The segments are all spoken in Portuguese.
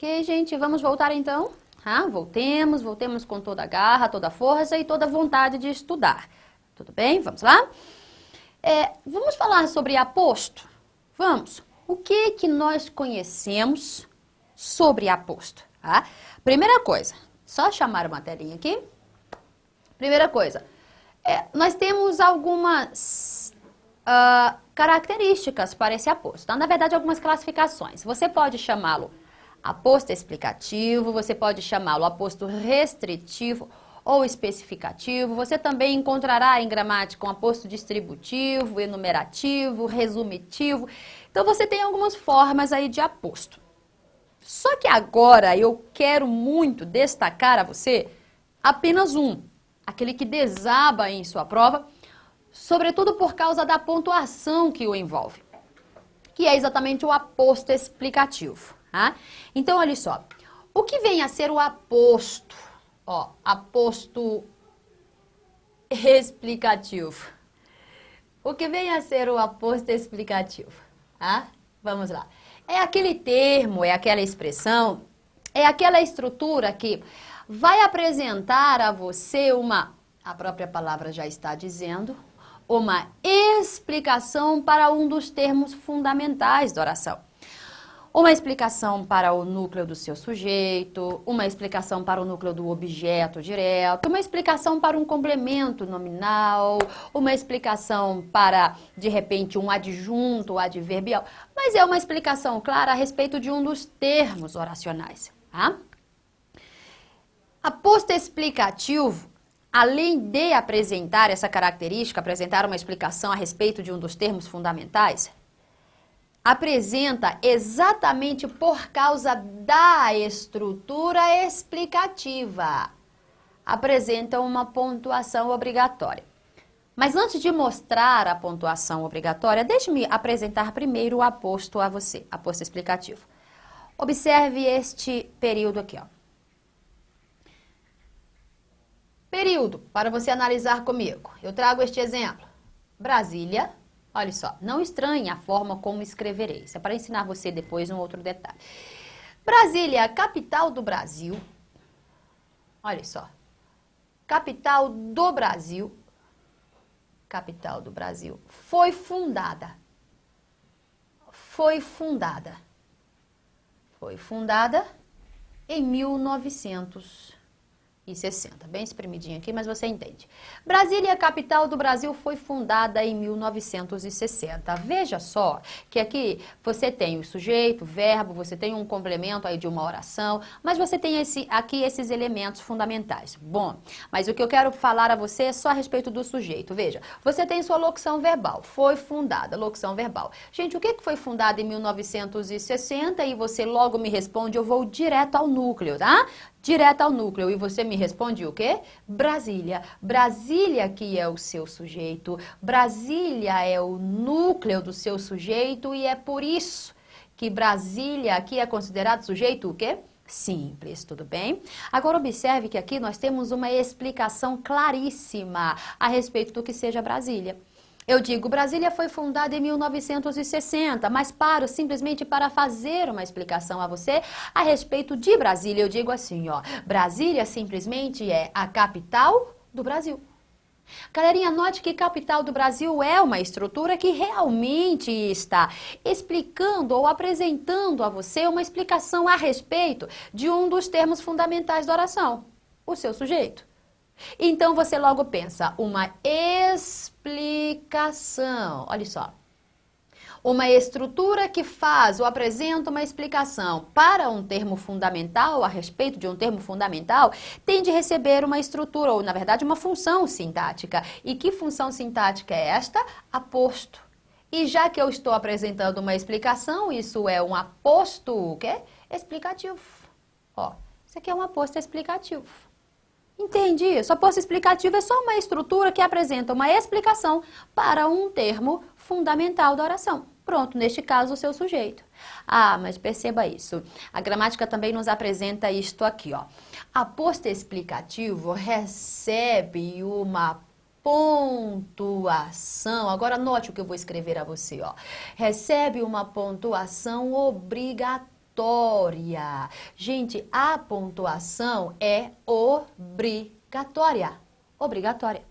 Ok, gente, vamos voltar então? Voltemos com toda a garra, toda a força e toda a vontade de estudar. Tudo bem? Vamos lá? Vamos falar sobre aposto? Vamos. O que nós conhecemos sobre aposto? Tá? Primeira coisa, só chamar uma telinha aqui. Primeira coisa, nós temos algumas características para esse aposto. Tá? Na verdade, algumas classificações. Você pode chamá-lo aposto explicativo, você pode chamá-lo aposto restritivo ou especificativo. Você também encontrará em gramática um aposto distributivo, enumerativo, resumitivo. Então, você tem algumas formas aí de aposto. Só que agora eu quero muito destacar a você apenas um, aquele que desaba em sua prova, sobretudo por causa da pontuação que o envolve, que é exatamente o aposto explicativo. Tá? Então, olha só, o que vem a ser o aposto? Aposto explicativo. O que vem a ser o aposto explicativo? Tá? Vamos lá. É aquele termo, é aquela expressão, é aquela estrutura que vai apresentar a você a própria palavra já está dizendo, uma explicação para um dos termos fundamentais da oração. Uma explicação para o núcleo do seu sujeito, uma explicação para o núcleo do objeto direto, uma explicação para um complemento nominal, uma explicação para, de repente, um adjunto adverbial, mas é uma explicação clara a respeito de um dos termos oracionais. Tá? Aposto explicativo, além de apresentar essa característica, apresentar uma explicação a respeito de um dos termos fundamentais, apresenta exatamente por causa da estrutura explicativa. Apresenta uma pontuação obrigatória. Mas antes de mostrar a pontuação obrigatória, deixe-me apresentar primeiro o aposto a você, aposto explicativo. Observe este período aqui, ó. Período, para você analisar comigo. Eu trago este exemplo. Brasília. Olha só, não estranhe a forma como escreverei. Isso é para ensinar você depois um outro detalhe. Brasília, capital do Brasil. Olha só. Capital do Brasil. Capital do Brasil. Foi fundada. Foi fundada. Foi fundada em 1960. Bem espremidinho aqui, mas você entende. Brasília, capital do Brasil, foi fundada em 1960. Veja só que aqui você tem o sujeito, o verbo, você tem um complemento aí de uma oração, mas você tem aqui esses elementos fundamentais. Bom, mas o que eu quero falar a você é só a respeito do sujeito. Veja, você tem sua locução verbal, foi fundada, locução verbal. Gente, o que foi fundado em 1960? E você logo me responde, eu vou direto ao núcleo, tá? Direto ao núcleo. E você me responde o quê? Brasília. Brasília que é o seu sujeito. Brasília é o núcleo do seu sujeito e é por isso que Brasília aqui é considerado sujeito o quê? Simples, tudo bem? Agora observe que aqui nós temos uma explicação claríssima a respeito do que seja Brasília. Eu digo, Brasília foi fundada em 1960, mas paro simplesmente para fazer uma explicação a você a respeito de Brasília. Eu digo assim, ó, Brasília simplesmente é a capital do Brasil. Galerinha, note que capital do Brasil é uma estrutura que realmente está explicando ou apresentando a você uma explicação a respeito de um dos termos fundamentais da oração, o seu sujeito. Então, você logo pensa, uma explicação, olha só, uma estrutura que faz ou apresenta uma explicação para um termo fundamental, a respeito de um termo fundamental, tem de receber uma estrutura, ou na verdade uma função sintática. E que função sintática é esta? Aposto. E já que eu estou apresentando uma explicação, isso é um aposto, o quê? Explicativo. Ó, isso aqui é um aposto explicativo. Entende isso? Aposto explicativo é só uma estrutura que apresenta uma explicação para um termo fundamental da oração. Pronto, neste caso, o seu sujeito. Ah, mas perceba isso. A gramática também nos apresenta isto aqui, ó. Aposto explicativo recebe uma pontuação. Agora, note o que eu vou escrever a você, ó. Recebe uma pontuação obrigatória. obrigatória. Gente, a pontuação é obrigatória. Obrigatória.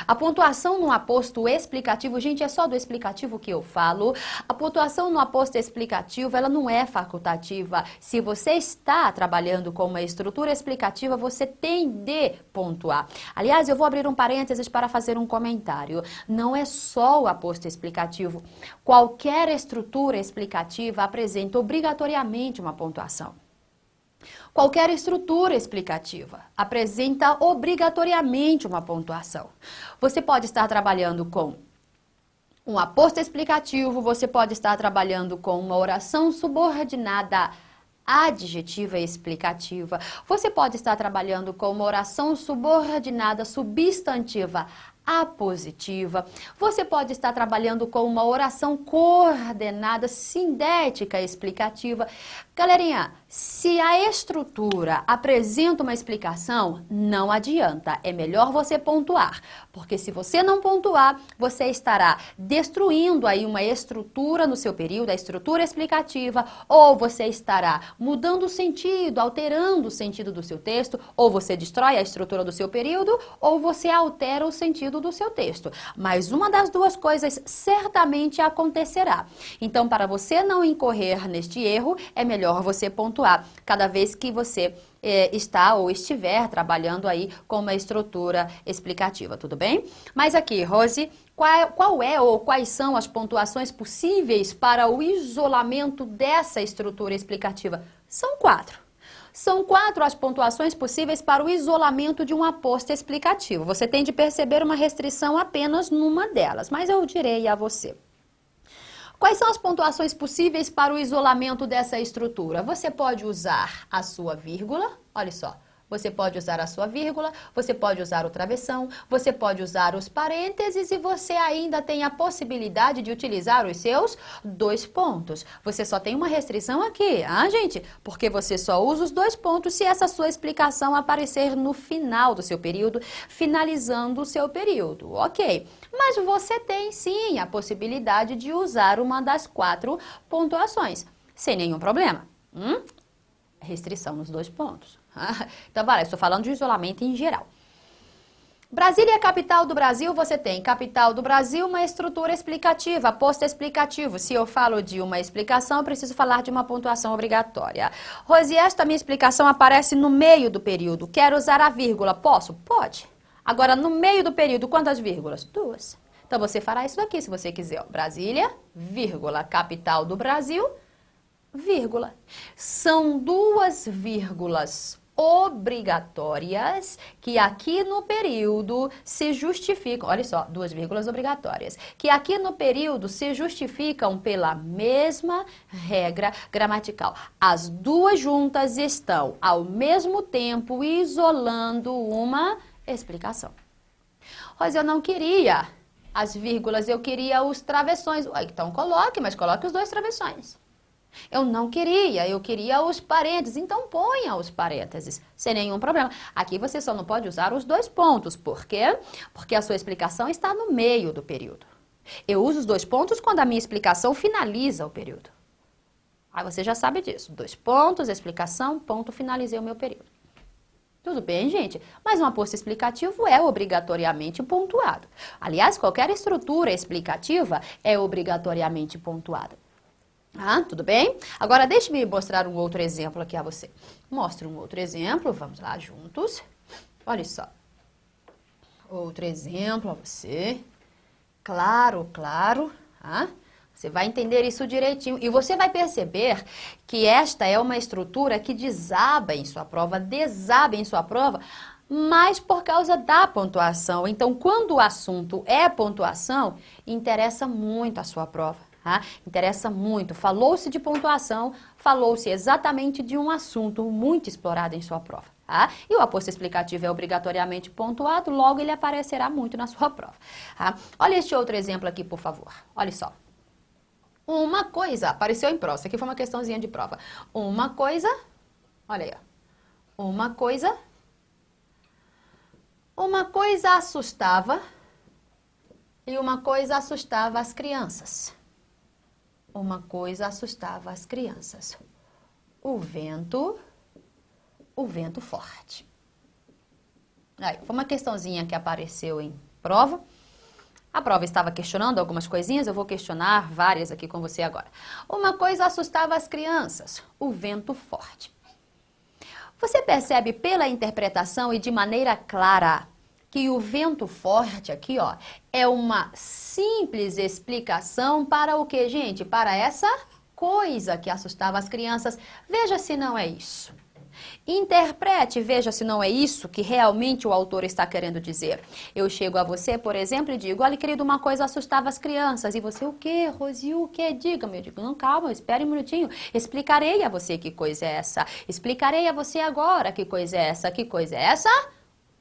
A pontuação no aposto explicativo, gente, é só do explicativo que eu falo. A pontuação no aposto explicativo, ela não é facultativa. Se você está trabalhando com uma estrutura explicativa, você tem de pontuar. Aliás, eu vou abrir um parênteses para fazer um comentário. Não é só o aposto explicativo. Qualquer estrutura explicativa apresenta obrigatoriamente uma pontuação. Qualquer estrutura explicativa apresenta obrigatoriamente uma pontuação. Você pode estar trabalhando com um aposto explicativo, você pode estar trabalhando com uma oração subordinada adjetiva explicativa, você pode estar trabalhando com uma oração subordinada substantiva apositiva, você pode estar trabalhando com uma oração coordenada sindética explicativa. Galerinha, se a estrutura apresenta uma explicação, não adianta, é melhor você pontuar, porque se você não pontuar, você estará destruindo aí uma estrutura no seu período, a estrutura explicativa, ou você estará mudando o sentido, alterando o sentido do seu texto, ou você destrói a estrutura do seu período, ou você altera o sentido do seu texto. Mas uma das duas coisas certamente acontecerá. Então, para você não incorrer neste erro, é melhor você pontuar cada vez que você está ou estiver trabalhando aí com uma estrutura explicativa, tudo bem? Mas aqui, Rose, qual é ou quais são as pontuações possíveis para o isolamento dessa estrutura explicativa? São 4. São 4 as pontuações possíveis para o isolamento de um aposto explicativo. Você tem de perceber uma restrição apenas numa delas, mas eu direi a você. Quais são as pontuações possíveis para o isolamento dessa estrutura? Você pode usar a sua vírgula, olha só. Você pode usar a sua vírgula, você pode usar o travessão, você pode usar os parênteses e você ainda tem a possibilidade de utilizar os seus 2 pontos. Você só tem uma restrição aqui, gente? Porque você só usa os 2 pontos se essa sua explicação aparecer no final do seu período, finalizando o seu período, ok? Mas você tem sim a possibilidade de usar uma das 4 pontuações, sem nenhum problema. Restrição nos 2 pontos. Então, vale, eu estou falando de isolamento em geral. Brasília é a capital do Brasil, você tem capital do Brasil, uma estrutura explicativa, aposto explicativo. Se eu falo de uma explicação, eu preciso falar de uma pontuação obrigatória. Rose, esta minha explicação aparece no meio do período. Quero usar a vírgula. Posso? Pode. Agora, no meio do período, quantas vírgulas? 2. Então, você fará isso daqui, se você quiser. Brasília, vírgula, capital do Brasil, vírgula. São 2 vírgulas obrigatórias que aqui no período se justificam, olha só, 2 vírgulas obrigatórias, que aqui no período se justificam pela mesma regra gramatical. As 2 juntas estão ao mesmo tempo isolando uma explicação. Rose, eu não queria as vírgulas, eu queria os travessões. Então coloque, mas coloque os 2 travessões. Eu não queria, eu queria os parênteses, então ponha os parênteses, sem nenhum problema. Aqui você só não pode usar os 2 pontos, por quê? Porque a sua explicação está no meio do período. Eu uso os 2 pontos quando a minha explicação finaliza o período. Aí você já sabe disso, 2 pontos, explicação, ponto, finalizei o meu período. Tudo bem, gente? Mas um aposto explicativo é obrigatoriamente pontuado. Aliás, qualquer estrutura explicativa é obrigatoriamente pontuada. Tudo bem? Agora, deixe-me mostrar um outro exemplo aqui a você. Mostro um outro exemplo, vamos lá juntos. Olha só. Outro exemplo a você. Claro, claro. Você vai entender isso direitinho. E você vai perceber que esta é uma estrutura que desaba em sua prova, mas por causa da pontuação. Então, quando o assunto é pontuação, interessa muito a sua prova. Interessa muito. Falou-se de pontuação, falou-se exatamente de um assunto muito explorado em sua prova. E o aposto explicativo é obrigatoriamente pontuado, logo ele aparecerá muito na sua prova. Olha este outro exemplo aqui, por favor. Olha só. Uma coisa, apareceu em prova, isso aqui foi uma questãozinha de prova. Uma coisa, olha aí, ó. Uma coisa assustava e uma coisa assustava as crianças. Uma coisa assustava as crianças. o vento forte. Aí, foi uma questãozinha que apareceu em prova. A prova estava questionando algumas coisinhas, eu vou questionar várias aqui com você agora. Uma coisa assustava as crianças, o vento forte. Você percebe pela interpretação e de maneira clara que o vento forte aqui, ó, é uma simples explicação para o que, gente? Para essa coisa que assustava as crianças. Veja se não é isso. Interprete, veja se não é isso que realmente o autor está querendo dizer. Eu chego a você, por exemplo, e digo, olha, querido, uma coisa assustava as crianças. E você, o quê, Rosi, o quê? Diga-me. Eu digo, não, calma, espere um minutinho. Explicarei a você que coisa é essa. Explicarei a você agora que coisa é essa. Que coisa é essa?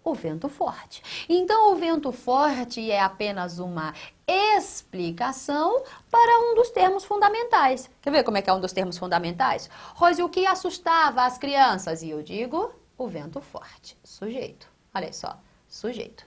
O vento forte. Então, o vento forte é apenas uma explicação para um dos termos fundamentais. Quer ver como é que é um dos termos fundamentais? Rosi, o que assustava as crianças? E eu digo, o vento forte. Sujeito. Olha só, sujeito.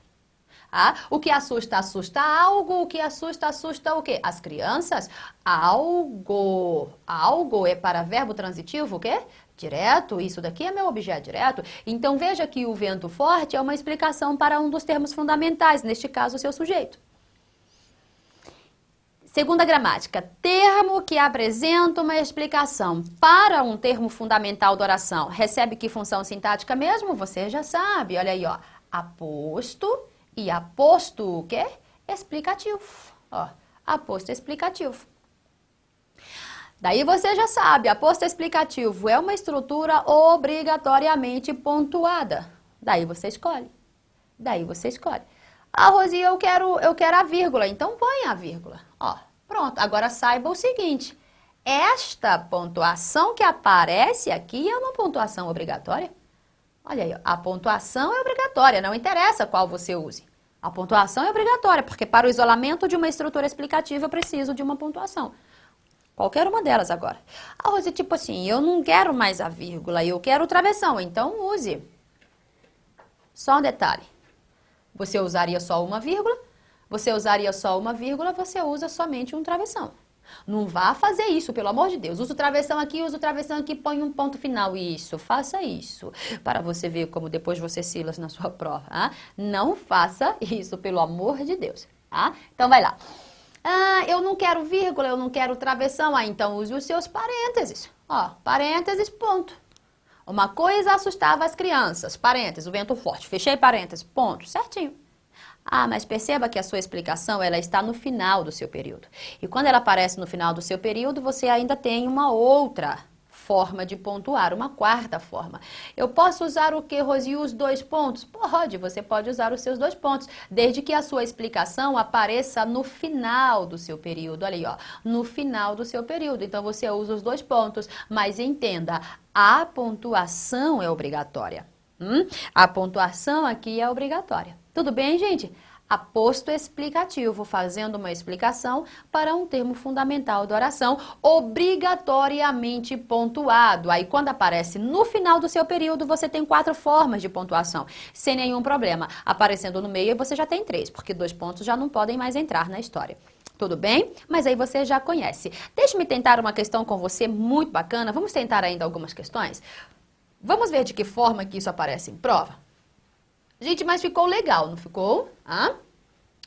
Ah, o que assusta, assusta algo. O que assusta, assusta o quê? As crianças? Algo. Algo é para verbo transitivo, o quê? Direto, isso daqui é meu objeto direto. Então, veja que o vento forte é uma explicação para um dos termos fundamentais, neste caso, o seu sujeito. Segunda gramática, termo que apresenta uma explicação para um termo fundamental da oração. Recebe que função sintática mesmo? Você já sabe, olha aí, ó. Aposto e aposto o quê? Explicativo. Ó, aposto explicativo. Daí você já sabe, aposto explicativo é uma estrutura obrigatoriamente pontuada. Daí você escolhe. Daí você escolhe. Ah, Rosi, eu quero a vírgula, então põe a vírgula. Ó, pronto. Agora saiba o seguinte, esta pontuação que aparece aqui é uma pontuação obrigatória. Olha aí, a pontuação é obrigatória, não interessa qual você use. A pontuação é obrigatória, porque para o isolamento de uma estrutura explicativa eu preciso de uma pontuação. Qualquer uma delas agora. Ah, Rosi, tipo assim, eu não quero mais a vírgula, eu quero o travessão, então use. Só um detalhe. Você usaria só uma vírgula, você usa somente um travessão. Não vá fazer isso, pelo amor de Deus. Usa o travessão aqui, põe um ponto final. Isso, faça isso. Para você ver como depois você silas na sua prova. Ah? Não faça isso, pelo amor de Deus. Ah? Então vai lá. Ah, eu não quero vírgula, eu não quero travessão. Ah, então use os seus parênteses. Ó, parênteses, ponto. Uma coisa assustava as crianças. Parênteses, o vento forte. Fechei parênteses, ponto. Certinho. Ah, mas perceba que a sua explicação, ela está no final do seu período. E quando ela aparece no final do seu período, você ainda tem uma outra forma de pontuar, uma quarta forma. Eu posso usar o que, Rosi? Os 2 pontos? Pode, você pode usar os seus 2 pontos, desde que a sua explicação apareça no final do seu período. Olha aí, ó, no final do seu período. Então, você usa os 2 pontos, mas entenda, a pontuação é obrigatória. A pontuação aqui é obrigatória. Tudo bem, gente? Aposto explicativo, fazendo uma explicação para um termo fundamental da oração, obrigatoriamente pontuado. Aí, quando aparece no final do seu período, você tem 4 formas de pontuação, sem nenhum problema. Aparecendo no meio, você já tem 3, porque 2 pontos já não podem mais entrar na história. Tudo bem? Mas aí você já conhece. Deixe-me tentar uma questão com você muito bacana. Vamos tentar ainda algumas questões? Vamos ver de que forma que isso aparece em prova? Gente, mas ficou legal, não ficou?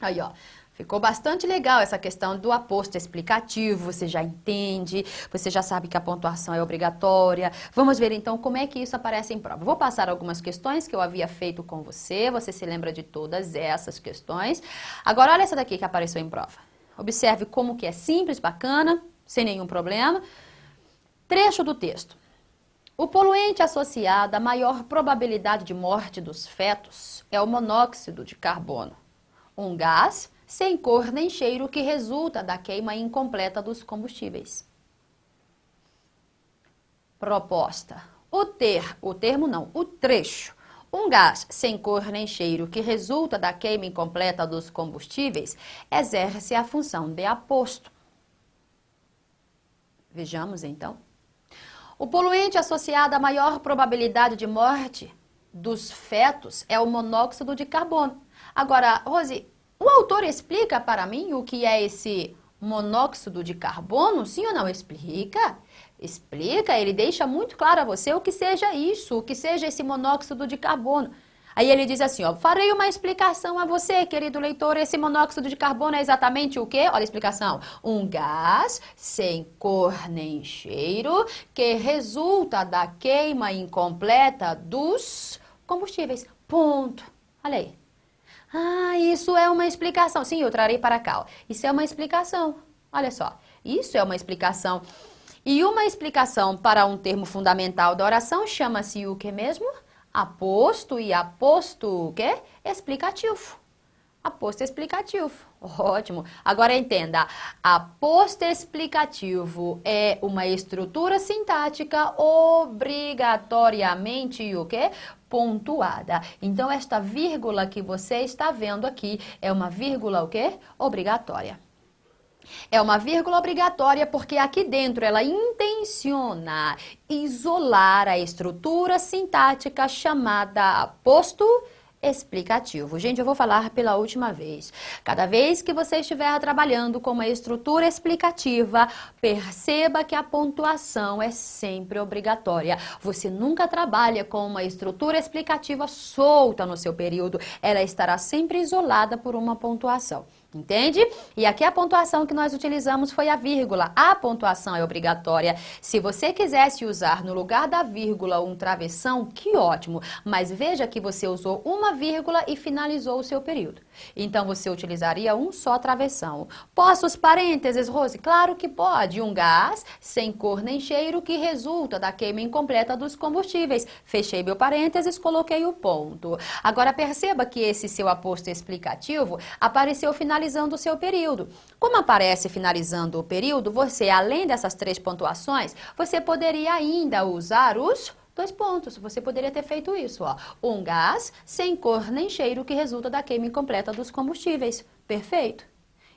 Aí, ó. Ficou bastante legal essa questão do aposto explicativo, você já entende, você já sabe que a pontuação é obrigatória. Vamos ver então como é que isso aparece em prova. Vou passar algumas questões que eu havia feito com você se lembra de todas essas questões. Agora, olha essa daqui que apareceu em prova. Observe como que é simples, bacana, sem nenhum problema. Trecho do texto. O poluente associado à maior probabilidade de morte dos fetos é o monóxido de carbono, um gás sem cor nem cheiro que resulta da queima incompleta dos combustíveis. Proposta. O trecho. Um gás sem cor nem cheiro que resulta da queima incompleta dos combustíveis exerce a função de aposto. Vejamos então. O poluente associado à maior probabilidade de morte dos fetos é o monóxido de carbono. Agora, Rosi, o autor explica para mim o que é esse monóxido de carbono? Sim ou não? Explica. explica, ele deixa muito claro a você o que seja isso, o que seja esse monóxido de carbono. Aí ele diz assim, ó, farei uma explicação a você, querido leitor, esse monóxido de carbono é exatamente o quê? Olha a explicação. Um gás sem cor nem cheiro que resulta da queima incompleta dos combustíveis. Ponto. Olha aí. Ah, isso é uma explicação. Sim, eu trarei para cá. Ó. Isso é uma explicação. Olha só. Isso é uma explicação. E uma explicação para um termo fundamental da oração chama-se o que mesmo? Aposto e aposto o quê? Explicativo. Aposto explicativo. Ótimo. Agora entenda. Aposto explicativo é uma estrutura sintática obrigatoriamente o quê? Pontuada. Então, esta vírgula que você está vendo aqui é uma vírgula o quê? Obrigatória. É uma vírgula obrigatória porque aqui dentro ela intenciona isolar a estrutura sintática chamada aposto explicativo. Gente, eu vou falar pela última vez. Cada vez que você estiver trabalhando com uma estrutura explicativa, perceba que a pontuação é sempre obrigatória. Você nunca trabalha com uma estrutura explicativa solta no seu período. Ela estará sempre isolada por uma pontuação. Entende? E aqui a pontuação que nós utilizamos foi a vírgula. A pontuação é obrigatória. Se você quisesse usar no lugar da vírgula um travessão, que ótimo. Mas veja que você usou uma vírgula e finalizou o seu período. Então você utilizaria um só travessão. Posso os parênteses, Rose? Claro que pode. Um gás sem cor nem cheiro que resulta da queima incompleta dos combustíveis. Fechei meu parênteses, coloquei o ponto. Agora perceba que esse seu aposto explicativo apareceu finalizando o seu período. Como aparece finalizando o período, você, além dessas 3 pontuações, você poderia ainda usar os 2 pontos. Você poderia ter feito isso, ó. Um gás sem cor nem cheiro que resulta da queima incompleta dos combustíveis. Perfeito?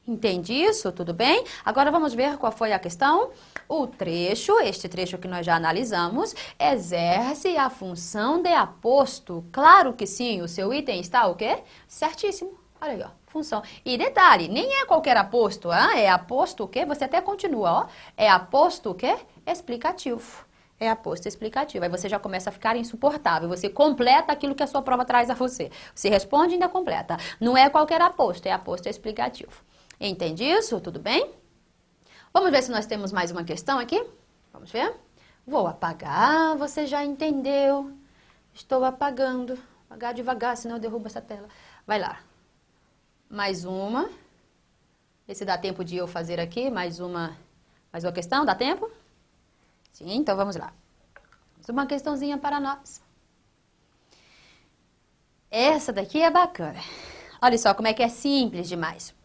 Entende isso? Tudo bem? Agora vamos ver qual foi a questão. O trecho, este trecho que nós já analisamos, exerce a função de aposto. Claro que sim, o seu item está o quê? Certíssimo. Olha aí, ó, função. E detalhe, nem é qualquer aposto, é aposto o quê? Você até continua, ó. É aposto o quê? Explicativo. É aposto explicativo. Aí você já começa a ficar insuportável. Você completa aquilo que a sua prova traz a você. Você responde e ainda completa. Não é qualquer aposto, é aposto explicativo. Entende isso? Tudo bem? Vamos ver se nós temos mais uma questão aqui? Vamos ver? Vou apagar, você já entendeu. Estou apagando. Apagar devagar, senão eu derrubo essa tela. Vai lá. Mais uma. Vê se dá tempo de eu fazer aqui mais uma questão. Dá tempo? Sim, então vamos lá. Mais uma questãozinha para nós. Essa daqui é bacana. Olha só como é que é simples demais.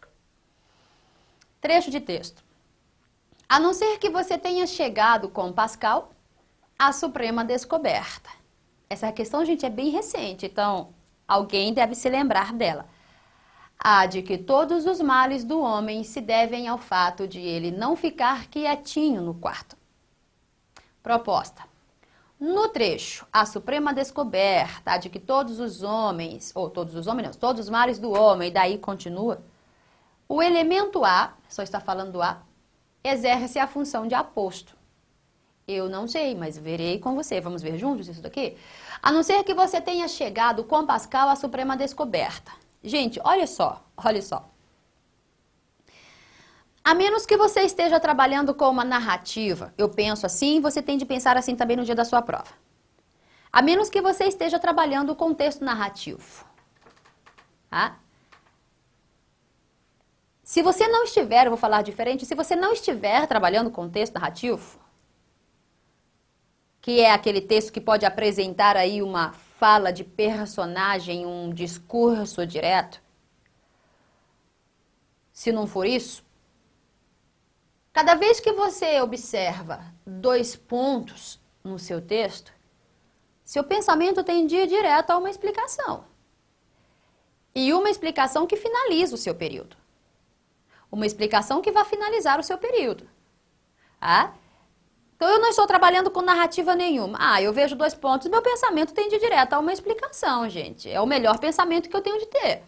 Trecho de texto. A não ser que você tenha chegado com Pascal à suprema descoberta. Essa questão, gente, é bem recente, então alguém deve se lembrar dela. A de que todos os males do homem se devem ao fato de ele não ficar quietinho no quarto. Proposta. No trecho, a suprema descoberta, a de que todos os homens, ou todos os homens não, todos os males do homem, daí continua, o elemento A, só está falando do A, exerce a função de aposto. Eu não sei, mas verei com você. Vamos ver juntos isso daqui? A não ser que você tenha chegado com Pascal à suprema descoberta. Gente, olha só, olha só. A menos que você esteja trabalhando com uma narrativa, eu penso assim, você tem de pensar assim também no dia da sua prova. A menos que você esteja trabalhando com texto narrativo. Tá? Se você não estiver, eu vou falar diferente, se você não estiver trabalhando com texto narrativo, que é aquele texto que pode apresentar aí uma fala de personagem, um discurso direto, se não for isso, cada vez que você observa 2 pontos no seu texto, seu pensamento tem de ir direto a uma explicação. E uma explicação que finaliza o seu período. Uma explicação que vai finalizar o seu período. Ah? Então, eu não estou trabalhando com narrativa nenhuma. Eu vejo 2 pontos, meu pensamento tem de ir direto a uma explicação, gente. É o melhor pensamento que eu tenho de ter.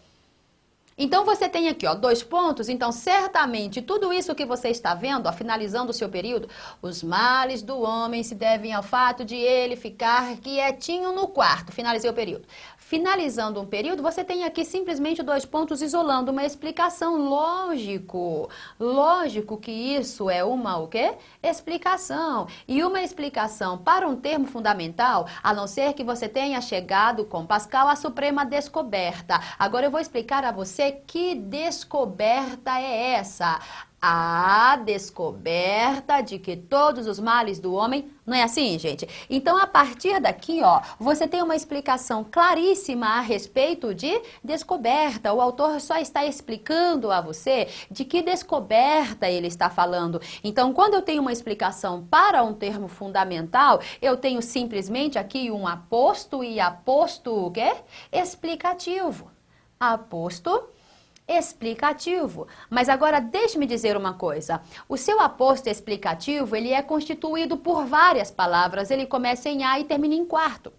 Então, você tem aqui, ó, 2 pontos. Então, certamente, tudo isso que você está vendo, ó, finalizando o seu período, os males do homem se devem ao fato de ele ficar quietinho no quarto. Finalizei o período. Finalizando um período, você tem aqui simplesmente 2 pontos isolando uma explicação. Lógico. Lógico que isso é uma o quê? Explicação. E uma explicação para um termo fundamental, a não ser que você tenha chegado com Pascal à suprema descoberta. Agora eu vou explicar a você que descoberta é essa. A descoberta de que todos os males do homem, não é assim, gente? Então, a partir daqui, ó, você tem uma explicação claríssima a respeito de descoberta. O autor só está explicando a você de que descoberta ele está falando. Então, quando eu tenho uma explicação para um termo fundamental, eu tenho simplesmente aqui um aposto e aposto o quê? Explicativo. Aposto explicativo. Mas agora deixe-me dizer uma coisa. O seu aposto explicativo, ele é constituído por várias palavras. Ele começa em A e termina em quarto.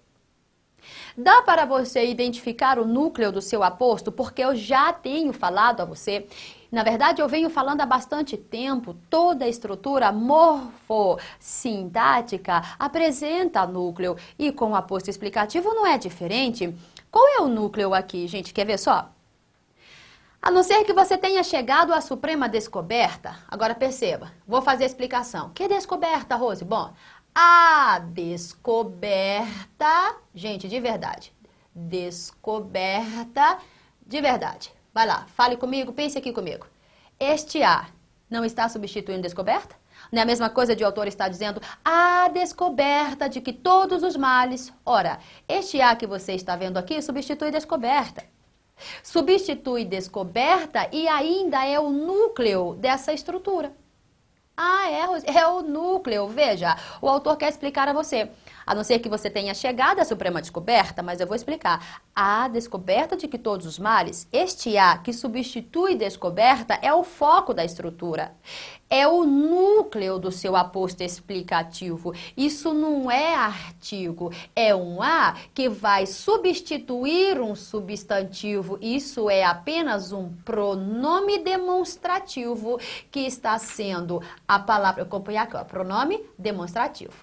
Dá para você identificar o núcleo do seu aposto? Porque eu já tenho falado a você. Na verdade, eu venho falando há bastante tempo, toda a estrutura morfossintática apresenta núcleo. E com o aposto explicativo não é diferente. Qual é o núcleo aqui, gente? Quer ver só? A não ser que você tenha chegado à suprema descoberta. Agora perceba, vou fazer a explicação. Que descoberta, Rose? Bom, a descoberta, gente, de verdade. Descoberta de verdade. Vai lá, fale comigo, pense aqui comigo. Este A não está substituindo descoberta? Não é a mesma coisa de o autor estar dizendo a descoberta de que todos os males. Ora, este A que você está vendo aqui substitui descoberta. Substitui descoberta e ainda é o núcleo dessa estrutura. Ah, é o núcleo. Veja, o autor quer explicar a você. A não ser que você tenha chegado à suprema descoberta, mas eu vou explicar. A descoberta de que todos os males, este A que substitui descoberta é o foco da estrutura. É o núcleo do seu aposto explicativo. Isso não é artigo, é um A que vai substituir um substantivo. Isso é apenas um pronome demonstrativo que está sendo a palavra, eu acompanhei aqui, ó, pronome demonstrativo,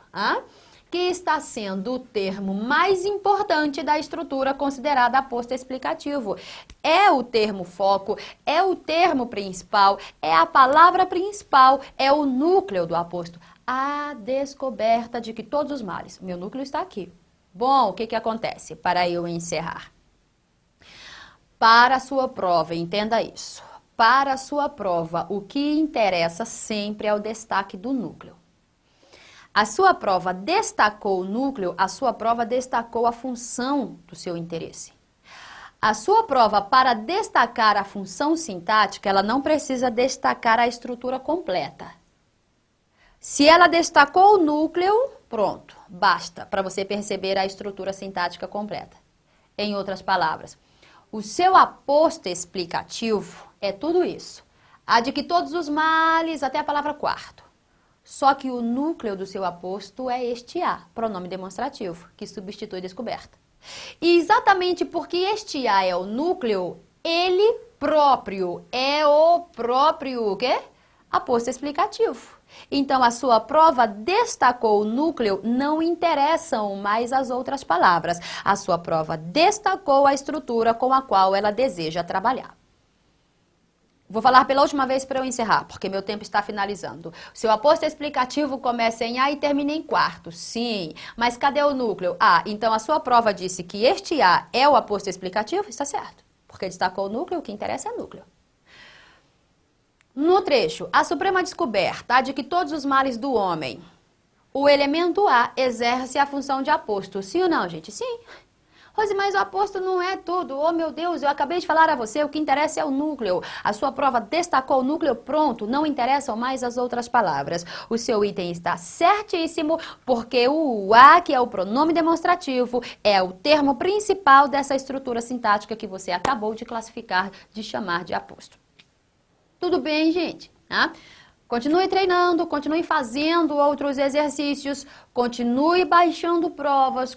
que está sendo o termo mais importante da estrutura considerada aposto explicativo. É o termo foco, é o termo principal, é a palavra principal, é o núcleo do aposto. A descoberta de que todos os males. Meu núcleo está aqui. Bom, o que acontece? Para eu encerrar. Para a sua prova, entenda isso. Para a sua prova, o que interessa sempre é o destaque do núcleo. A sua prova destacou o núcleo, a sua prova destacou a função do seu interesse. A sua prova, para destacar a função sintática, ela não precisa destacar a estrutura completa. Se ela destacou o núcleo, pronto, basta para você perceber a estrutura sintática completa. Em outras palavras, o seu aposto explicativo é tudo isso. A de que todos os males, até a palavra quarto. Só que o núcleo do seu aposto é este A, pronome demonstrativo, que substitui descoberta. E exatamente porque este A é o núcleo, ele próprio é o próprio o quê? Aposto explicativo. Então, a sua prova destacou o núcleo, não interessam mais as outras palavras. A sua prova destacou a estrutura com a qual ela deseja trabalhar. Vou falar pela última vez para eu encerrar, porque meu tempo está finalizando. Seu aposto explicativo começa em A e termina em quarto. Sim, mas cadê o núcleo? Ah, então a sua prova disse que este A é o aposto explicativo? Está certo, porque destacou o núcleo, o que interessa é núcleo. No trecho, a suprema descoberta de que todos os males do homem, o elemento A exerce a função de aposto. Sim ou não, gente? Sim. Rose, mas o aposto não é tudo. Oh, meu Deus, eu acabei de falar a você, o que interessa é o núcleo. A sua prova destacou o núcleo, pronto, não interessam mais as outras palavras. O seu item está certíssimo, porque o A, que é o pronome demonstrativo, é o termo principal dessa estrutura sintática que você acabou de classificar, de chamar de aposto. Tudo bem, gente? Continue treinando, continue fazendo outros exercícios, continue baixando provas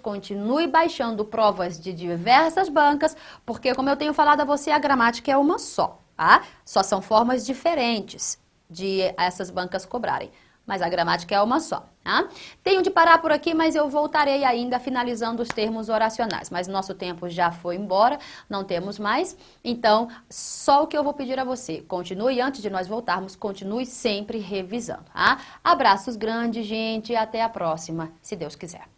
de diversas bancas, porque como eu tenho falado a você, a gramática é uma só, tá? Só são formas diferentes de essas bancas cobrarem. Mas a gramática é uma só, tá? Tenho de parar por aqui, mas eu voltarei ainda finalizando os termos oracionais. Mas nosso tempo já foi embora, não temos mais. Então, só o que eu vou pedir a você, continue, antes de nós voltarmos, continue sempre revisando, tá? Abraços grandes, gente, e até a próxima, se Deus quiser.